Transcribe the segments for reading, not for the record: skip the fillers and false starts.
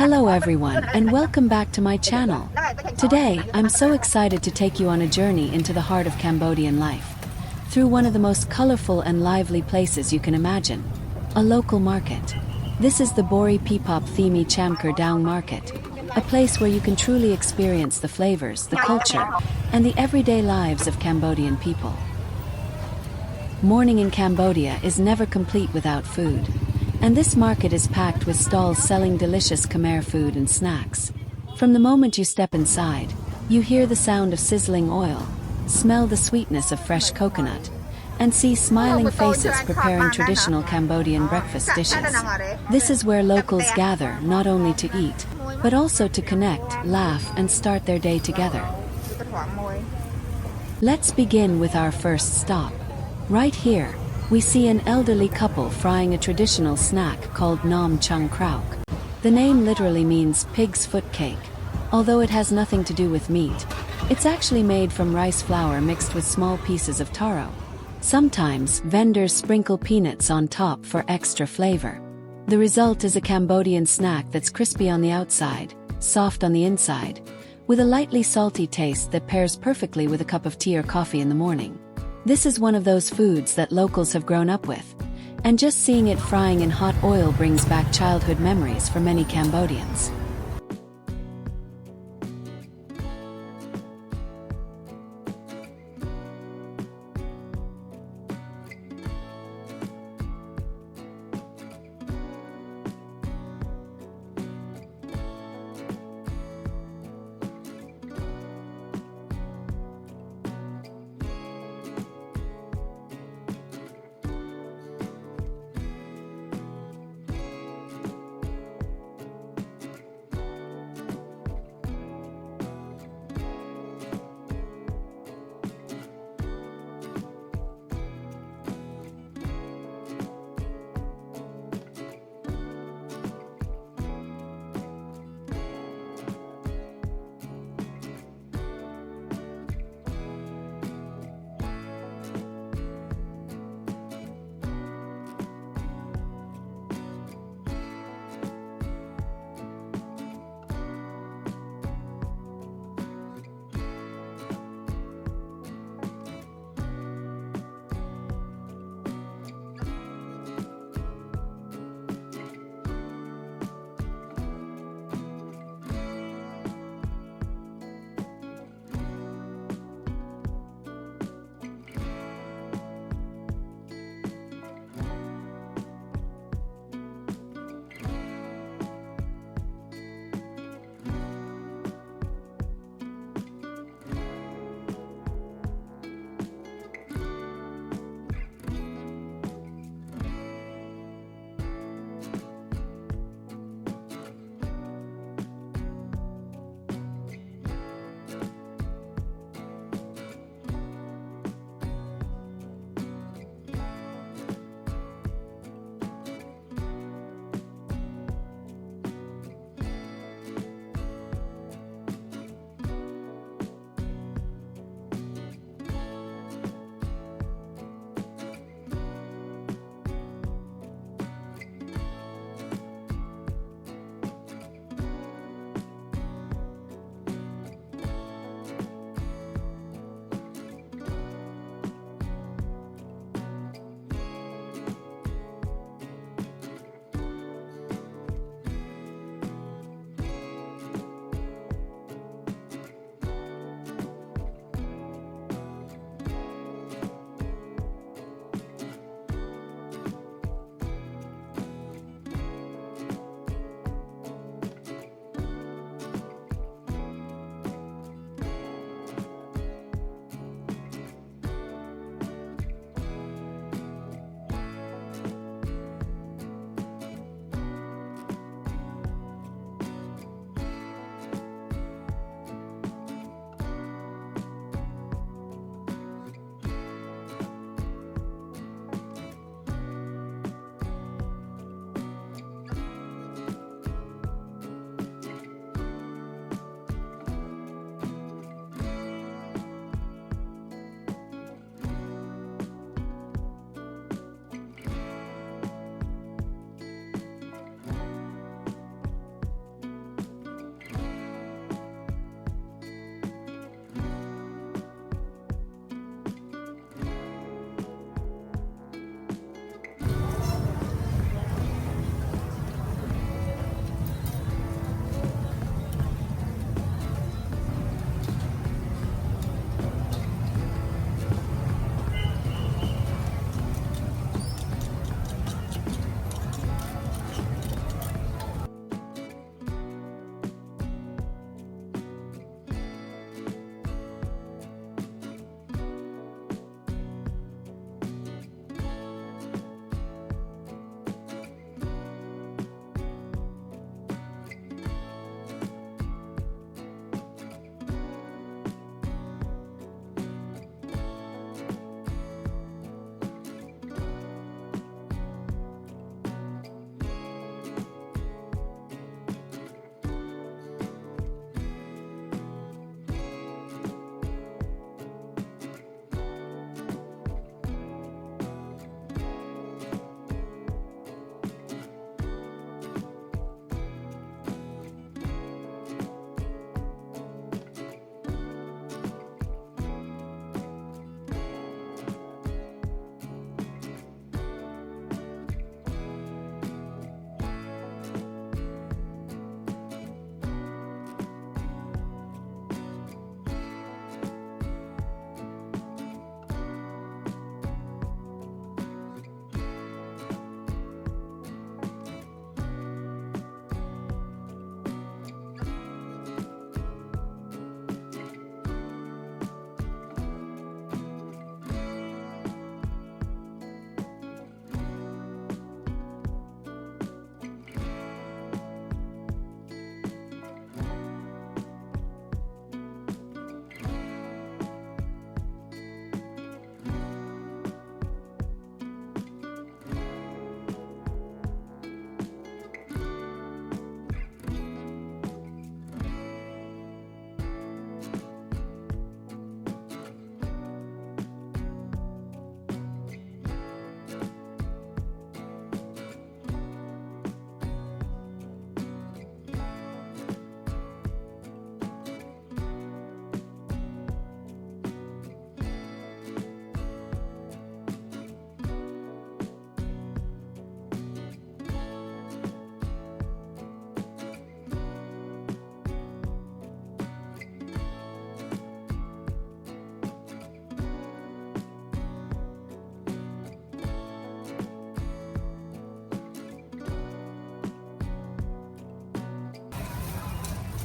Hello everyone and welcome back to my channel. Today, I'm so excited to take you on a journey into the heart of Cambodian life. Through one of the most colorful and lively places you can imagine. A local market. This is the Bori Pipop Thimi Chamker Daung Market. A place where you can truly experience the flavors, the culture, and the everyday lives of Cambodian people. Morning in Cambodia is never complete without food. And this market is packed with stalls selling delicious Khmer food and snacks. From the moment you step inside, you hear the sound of sizzling oil, smell the sweetness of fresh coconut, and see smiling faces preparing traditional Cambodian breakfast dishes. This is where locals gather not only to eat, but also to connect, laugh, and start their day together. Let's begin with our first stop. Right here, we see an elderly couple frying a traditional snack called Nam Chung Krauk. The name literally means pig's foot cake, although it has nothing to do with meat. It's actually made from rice flour mixed with small pieces of taro. Sometimes, vendors sprinkle peanuts on top for extra flavor. The result is a Cambodian snack that's crispy on the outside, soft on the inside, with a lightly salty taste that pairs perfectly with a cup of tea or coffee in the morning. This is one of those foods that locals have grown up with, and just seeing it frying in hot oil brings back childhood memories for many Cambodians.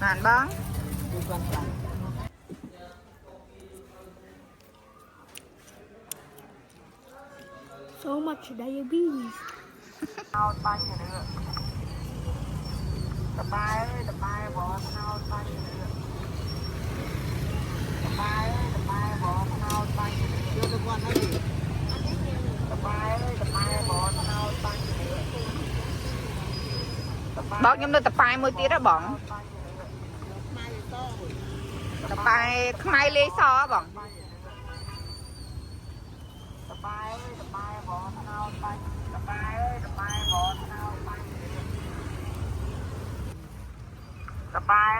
Màn bóng. So much diabetes. Bóng nhóm được tập bài một tí đó bóng. Tập bài khai lê xó bóng.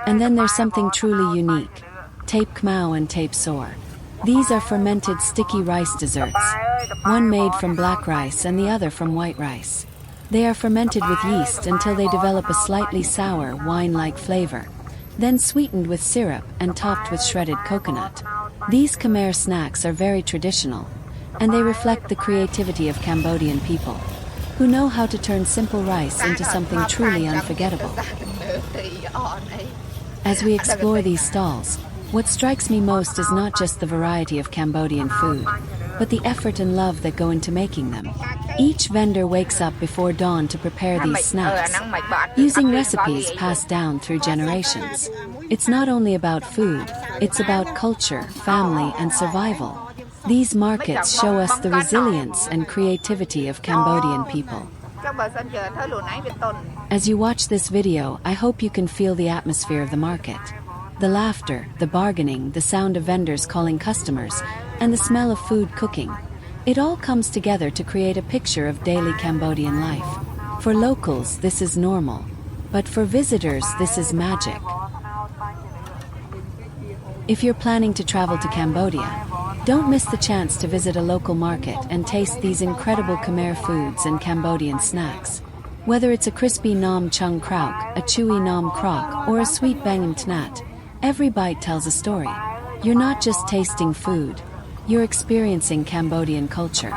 And then there's something truly unique. Tape Khmao and Tape Soar. These are fermented sticky rice desserts, one made from black rice and the other from white rice. They are fermented with yeast until they develop a slightly sour, wine-like flavor, then sweetened with syrup and topped with shredded coconut. These Khmer snacks are very traditional, and they reflect the creativity of Cambodian people, who know how to turn simple rice into something truly unforgettable. As we explore these stalls, what strikes me most is not just the variety of Cambodian food, but the effort and love that go into making them. Each vendor wakes up before dawn to prepare these snacks, using recipes passed down through generations. It's not only about food, it's about culture, family, and survival. These markets show us the resilience and creativity of Cambodian people. As you watch this video, I hope you can feel the atmosphere of the market. The laughter, the bargaining, the sound of vendors calling customers, and the smell of food cooking. It all comes together to create a picture of daily Cambodian life. For locals, this is normal. But for visitors, this is magic. If you're planning to travel to Cambodia, don't miss the chance to visit a local market and taste these incredible Khmer foods and Cambodian snacks. Whether it's a crispy Nam Chung Krauk, a chewy Nam Krok, or a sweet Bangam Tnat, every bite tells a story. You're not just tasting food, you're experiencing Cambodian culture.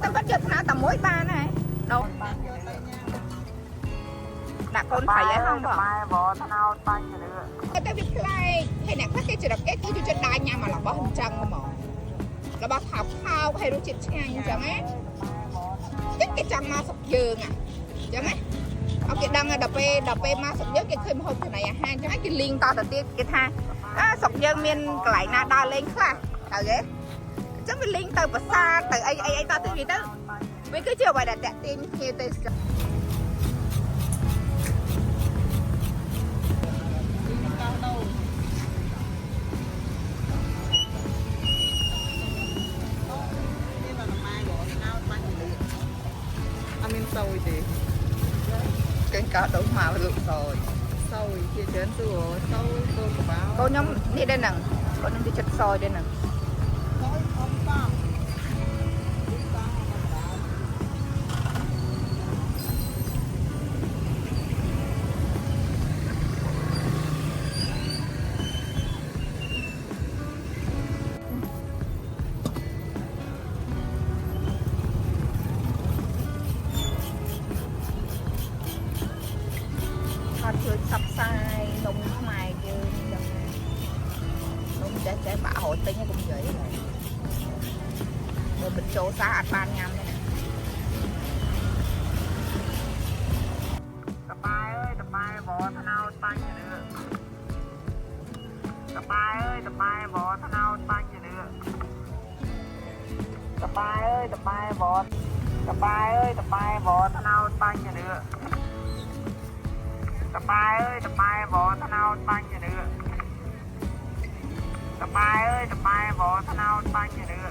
Tao bắt giật nó tầm mối ba này. Đâu? Đã con phải vậy không bỏ? Tao biết play hay nè phát cái chữ đọc cái cứ cho đai nha mà là bỏ hình trăng mà. Là bỏ thọc phao hay đúng chuyện ngang chẳng á. Cái trăng mà sọc giường à. Chẳng á. Ok đang đập mà sọc giường cái khơi mà hôm này à ha cho cái liên to đầu tiên cái tha. Sọc giường miền lại na đa lên khá. Tao ghé. Chắc mình liên từ bờ xa từ ai ta từ gì đó vì cứ chiều bài đặt đẹp tin nhiều từ sôi thì cái cá đúng màu lượng rồi sôi chia trên sủa sôi cô báo cô nhóm đi đây nè cô nhóm đi chặt soi đây nè chơi sắp sai nông mài chứ nông trẻ bả hội tính cũng vậy rồi rồi mình chỗ xa ăn ban nhầm này tập bài bỏ thằng nào tăng gì nữa tập bài bỏ thằng nào tăng gì nữa tập bài bỏ thằng nào tăng gì nữa tập bài bỏ thằng nào tăng gì nữa tập bài bỏ thằng nào tăng gì nữa